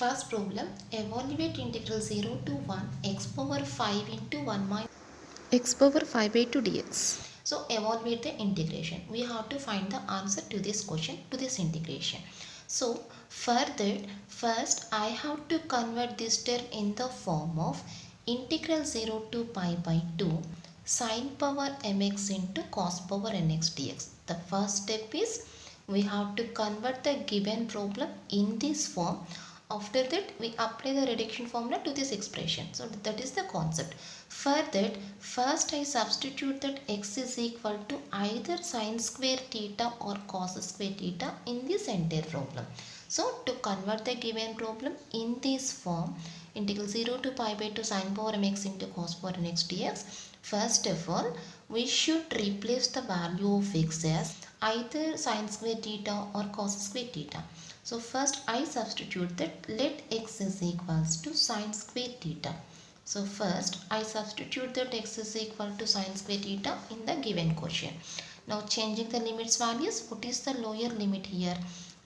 First problem, evaluate integral 0 to 1 x power 5 into 1 minus x power 5 by 2 dx. So evaluate the integration. We have to find the answer to this question, to this integration. So for that, first I have to convert this term in the form of integral 0 to pi by 2 sin power mx into cos power nx dx. The first step is we have to convert the given problem in this form. After that, we apply the reduction formula to this expression. So that is the concept. For that, first I substitute that x is equal to either sin square theta or cos square theta in this entire problem. So to convert the given problem in this form, integral 0 to pi by 2 sin power mx into cos power nx dx, first of all, we should replace the value of x as either sin square theta or cos square theta. So first I substitute that let x is equals to sin square theta. So first I substitute that x is equal to sin square theta in the given question. Now changing the limits values, what is the lower limit here?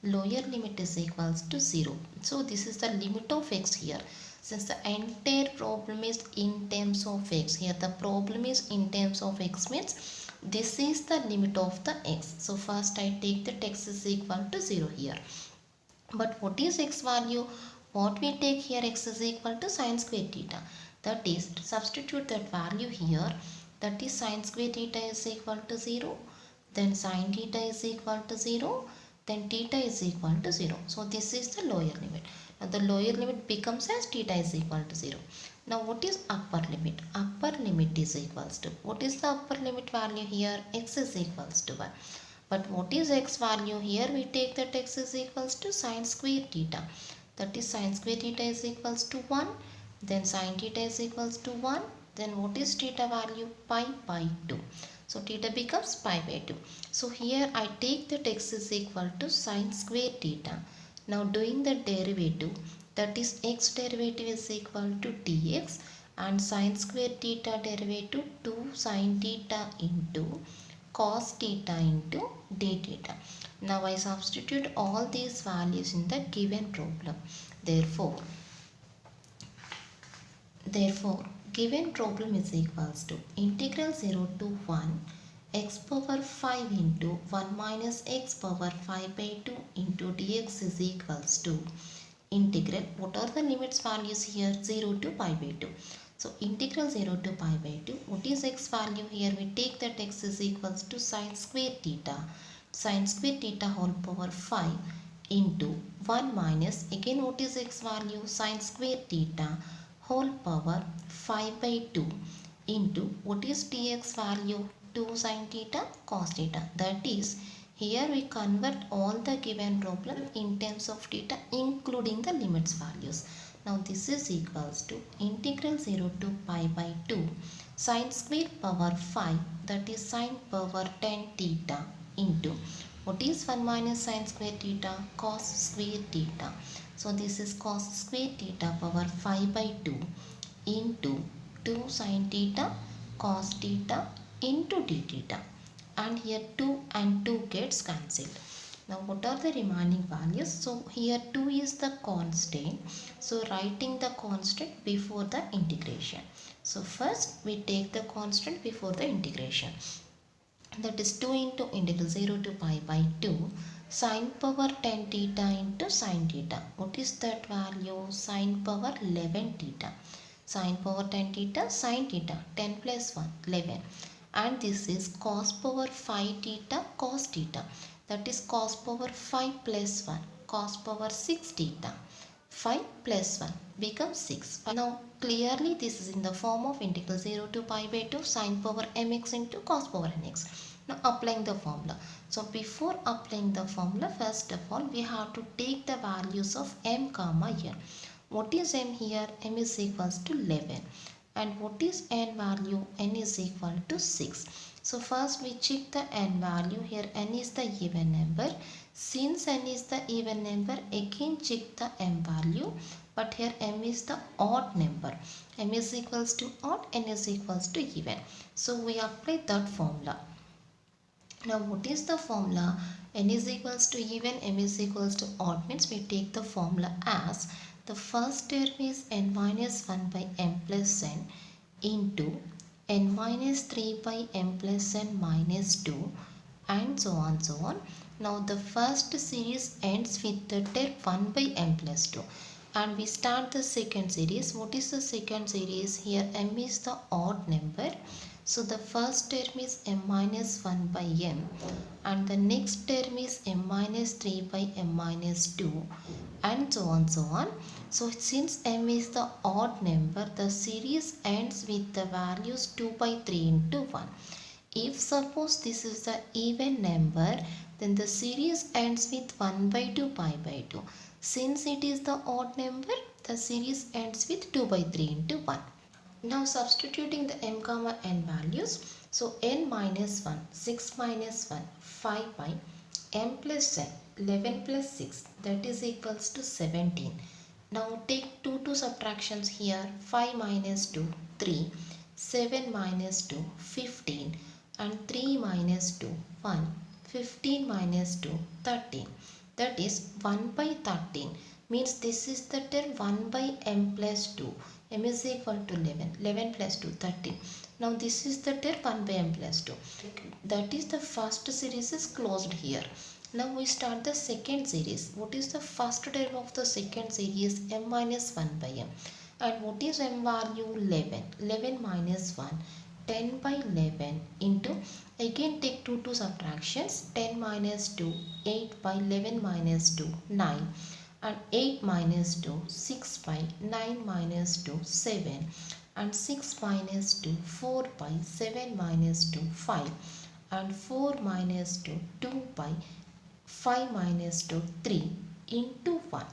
Lower limit is equals to 0. So this is the limit of x here. Since the entire problem is in terms of x, here the problem is in terms of x means this is the limit of the x. So first I take that x is equal to 0 here. But what is x value? What we take here, x is equal to sin square theta. That is, substitute that value here. That is sin square theta is equal to 0. Then sin theta is equal to 0. Then theta is equal to 0. So this is the lower limit. Now the lower limit becomes as theta is equal to 0. Now what is upper limit? Upper limit is equals to, what is the upper limit value here? X is equals to 1. But what is x value? Here we take that x is equals to sin square theta. That is sin square theta is equals to 1. Then sin theta is equals to 1. Then what is theta value? Pi by 2. So theta becomes pi by 2. So here I take that x is equal to sin square theta. Now doing the derivative, that is x derivative is equal to dx and sin square theta derivative 2 sin theta into cos theta into d theta. Now I substitute all these values in the given problem. Therefore, given problem is equals to integral 0 to 1 x power 5 into 1 minus x power 5 by 2 into dx is equals to integral, what are the limits values here? 0 to pi by 2. So integral 0 to pi by 2, what is x value here? We take that x is equals to sin square theta. Sin square theta whole power 5 into 1 minus, again what is x value? Sin square theta whole power 5 by 2 into, what is dx value? 2 sin theta cos theta. That is, here we convert all the given problem in terms of theta including the limits values. Now this is equals to integral 0 to pi by 2 sin square power 5, that is sin power 10 theta into, what is 1 minus sin square theta? Cos square theta. So this is cos square theta power 5 by 2 into 2 sin theta cos theta into d theta. And here 2 and 2 gets cancelled. Now what are the remaining values? So here 2 is the constant. So writing the constant before the integration. So first we take the constant before the integration. That is 2 into integral 0 to pi by 2 sin power 10 theta into sin theta. What is that value? Sin power 11 theta. Sin power 10 theta, sin theta, 10 plus 1, 11. And this is cos power 5 theta cos theta. That is cos power 5 plus 1, cos power 6 theta. 5 plus 1 becomes 6. Now clearly this is in the form of integral 0 to pi by 2 sin power mx into cos power nx. Now applying the formula. So before applying the formula, first of all we have to take the values of m comma n. What is m here? M is equals to 11. And what is n value? N is equal to 6. So first we check the n value. Here n is the even number. Since n is the even number, again check the m value. But here m is the odd number. M is equals to odd, n is equals to even. So we apply that formula. Now what is the formula? N is equals to even, m is equals to odd, means we take the formula as the first term is n minus 1 by m plus n into n minus 3 by m plus n minus 2, and so on so on. Now the first series ends with the term 1 by m plus 2, and we start the second series. What is the second series? Here m is the odd number, so the first term is m minus 1 by m, and the next term is m minus 3 by m minus 2, and so on so on. So since m is the odd number, the series ends with the values 2 by 3 into 1. If suppose this is the even number, then the series ends with 1 by 2 pi by 2. Since it is the odd number, the series ends with 2 by 3 into 1. Now substituting the m comma n values. So n minus 1, 6 minus 1, 5 by m plus n, 11 plus 6, that is equals to 17. Now take 2 subtractions here. 5 minus 2, 3. 7 minus 2, 15. And 3 minus 2, 1. 15 minus 2, 13. That is 1 by 13. Means this is the term 1 by m plus 2. M is equal to 11. 11 plus 2, 13. Now this is the term 1 by m plus 2. That is the first series is closed here. Now we start the second series. What is the first term of the second series? M minus 1 by m. And what is m value? 11. 11 minus 1. 10 by 11 into, again take 2 subtractions. 10 minus 2, 8 by 11 minus 2, 9. And 8 minus 2, 6 by 9 minus 2, 7. And 6 minus 2, 4 by 7 minus 2, 5. And 4 minus 2, 2 by 5 minus 2, 3 into 1.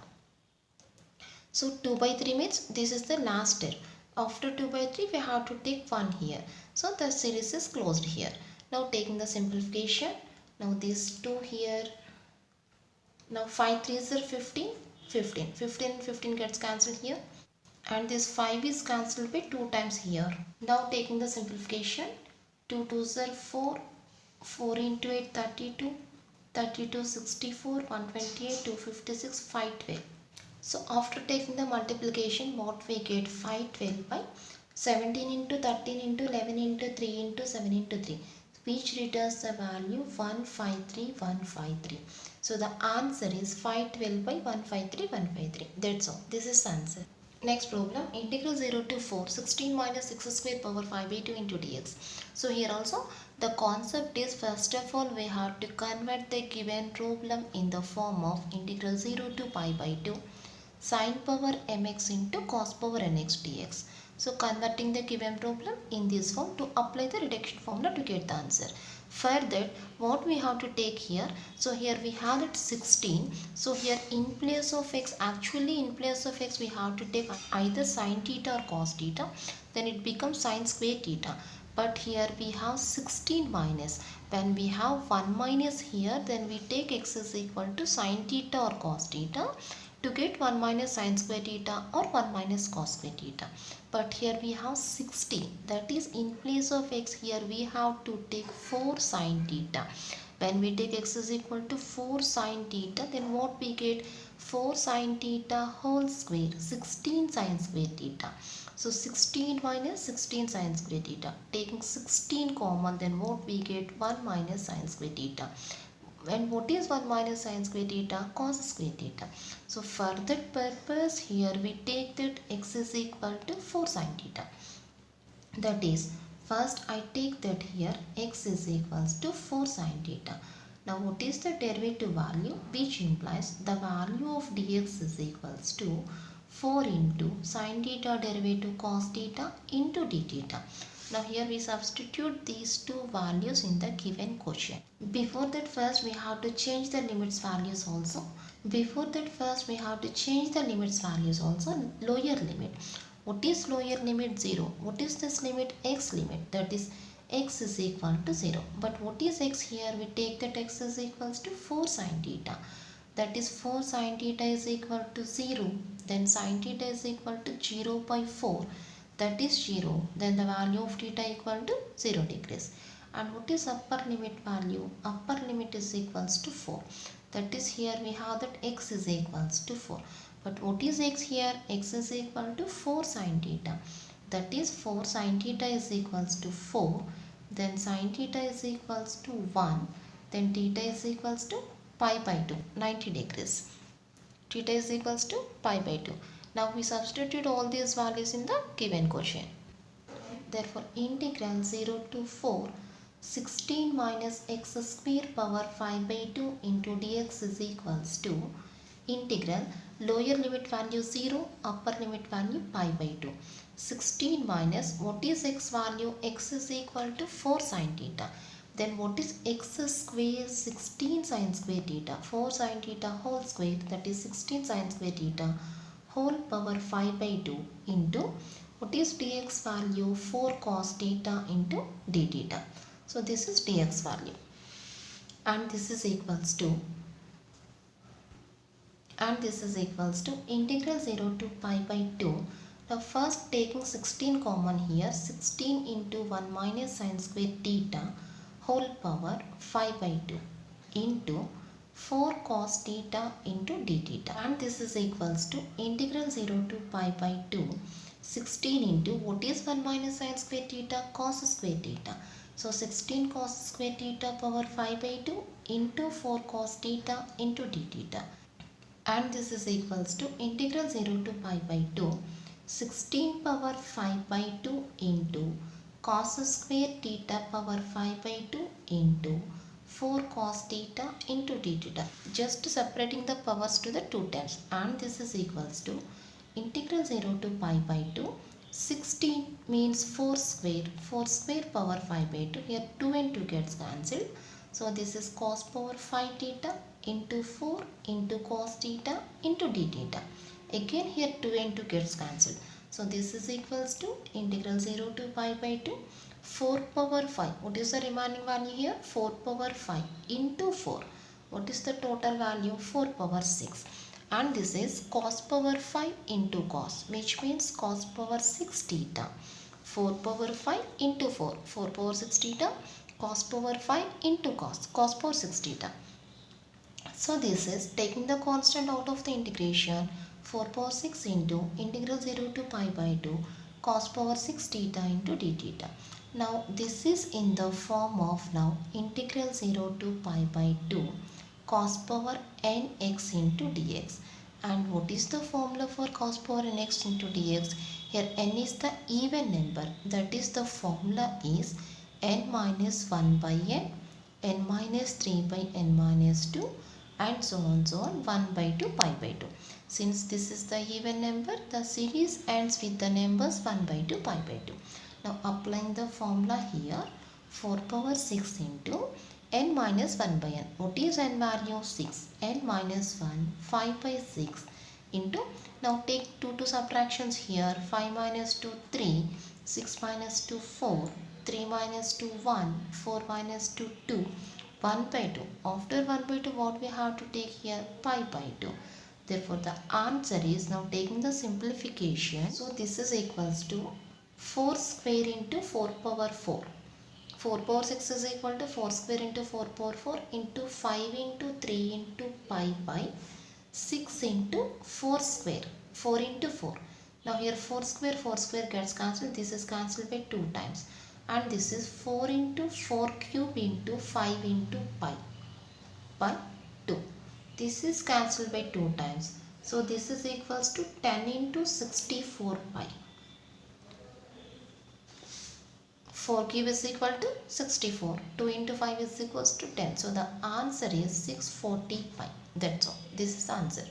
So 2 by 3 means this is the last term. After 2 by 3 we have to take 1 here. So the series is closed here. Now taking the simplification. Now these 2 here. Now 5 3s are 15. 15. 15 and 15 gets cancelled here. And this 5 is cancelled by 2 times here. Now taking the simplification. 2 2s are 4. 4 into 8 32. 32 64. 128. 256. 512. So after taking the multiplication, what we get? 512 by 17 into 13 into 11 into 3 into 7 into 3, which returns the value 153153. So the answer is 512 by 153153. That's all. This is the answer. Next problem, integral 0 to 4, 16 minus 6 square power 5 by 2 into dx. So here also the concept is, first of all we have to convert the given problem in the form of integral 0 to pi by 2 sin power mx into cos power nx dx. So converting the given problem in this form to apply the reduction formula to get the answer. For that, what we have to take here? So here we have that 16. So here in place of x, actually in place of x we have to take either sin theta or cos theta. Then it becomes sin square theta. But here we have 16 minus. When we have 1 minus here, then we take x is equal to sin theta or cos theta to get 1 minus sin square theta or 1 minus cos square theta. But here we have 16. That is, in place of x here we have to take 4 sin theta. When we take x is equal to 4 sin theta, then what we get? 4 sin theta whole square, 16 sin square theta. So 16 minus 16 sin square theta. Taking 16 common, then what we get? 1 minus sin square theta. And what is 1 minus sin square theta? Cos square theta. So for that purpose, here we take that x is equal to 4 sin theta. That is, first I take that here x is equals to 4 sin theta. Now what is the derivative value? Which implies the value of dx is equals to 4 into sin theta derivative cos theta into d theta. Now here we substitute these two values in the given question. Before that, first we have to change the limits values also. Lower limit. What is lower limit? 0. What is this limit? X limit. That is, x is equal to 0. But what is x here? We take that x is equals to 4 sin theta. That is, 4 sin theta is equal to 0. Then sin theta is equal to 0 by 4. That is 0. Then the value of theta equal to 0 degrees. And what is upper limit value? Upper limit is equals to 4. That is, here we have that x is equals to 4. But what is x here? X is equal to 4 sin theta. That is, 4 sin theta is equals to 4. Then sin theta is equals to 1. Then theta is equals to pi by 2, 90 degrees. Theta is equals to pi by 2. Now we substitute all these values in the given question. Therefore, integral 0 to 4, 16 minus x square power 5 by 2 into dx is equals to integral lower limit value 0, upper limit value pi by 2. 16 minus, what is x value? X is equal to 4 sin theta. Then what is x square? 16 sin square theta. 4 sin theta whole square, that is 16 sin square theta whole power 5 by 2 into what is dx value? 4 cos theta into d theta. So this is dx value, and this is equals to integral 0 to pi by 2. Now first taking 16 common here, 16 into 1 minus sin square theta whole power 5 by 2 into 4 cos theta into d theta, and this is equals to integral 0 to pi by 2, 16 into what is 1 minus sin square theta? Cos square theta. So 16 cos square theta power 5 by 2 into 4 cos theta into d theta, and this is equals to integral 0 to pi by 2, 16 power 5 by 2 into cos square theta power 5 by 2 into 4 cos theta into d theta. Just separating the powers to the two terms, and this is equals to integral 0 to pi by 2, 16 means 4 square power 5 by 2. Here 2 and 2 gets cancelled. So this is cos power 5 theta into 4 into cos theta into d theta. Again here 2 and 2 gets cancelled. So this is equals to integral 0 to pi by 2, 4 power 5. What is the remaining value here? 4 power 5 into 4. What is the total value? 4 power 6. And this is cos power 5 into cos, which means cos power 6 theta. 4 power 5 into 4, 4 power 6 theta, cos power 5 into cos, cos power 6 theta. So this is taking the constant out of the integration, 4 power 6 into integral 0 to pi by 2 cos power 6 theta into d theta. Now this is in the form of now integral 0 to pi by 2 cos power nx into dx. And what is the formula for cos power nx into dx? Here n is the even number, that is the formula is n minus 1 by n minus 3 by n minus 2, and so on 1 by 2 pi by 2. Since this is the even number, the series ends with the numbers 1 by 2 pi by 2. Now applying the formula here, 4 power 6 into n minus 1 by n. What is n value? 6. n minus 1, 5 by 6 into, now take 2 to subtractions here, 5 minus 2, 3, 6 minus 2, 4, 3 minus 2, 1, 4 minus 2, 2, 1 by 2. After 1 by 2, what we have to take here? Pi by 2. Therefore, the answer is, now taking the simplification, so this is equals to 4 square into 4 power 4. 4 power 6 is equal to 4 square into 4 power 4 into 5 into 3 into pi by 6 into 4 square. 4 into 4. Now here 4 square gets cancelled. This is cancelled by 2 times. And this is 4 into 4 cube into 5 into pi by 2. This is cancelled by 2 times. So this is equals to 10 into 64 pi. 4 cube is equal to 64. 2 into 5 is equals to 10. So the answer is 640 pi. That's all. This is the answer.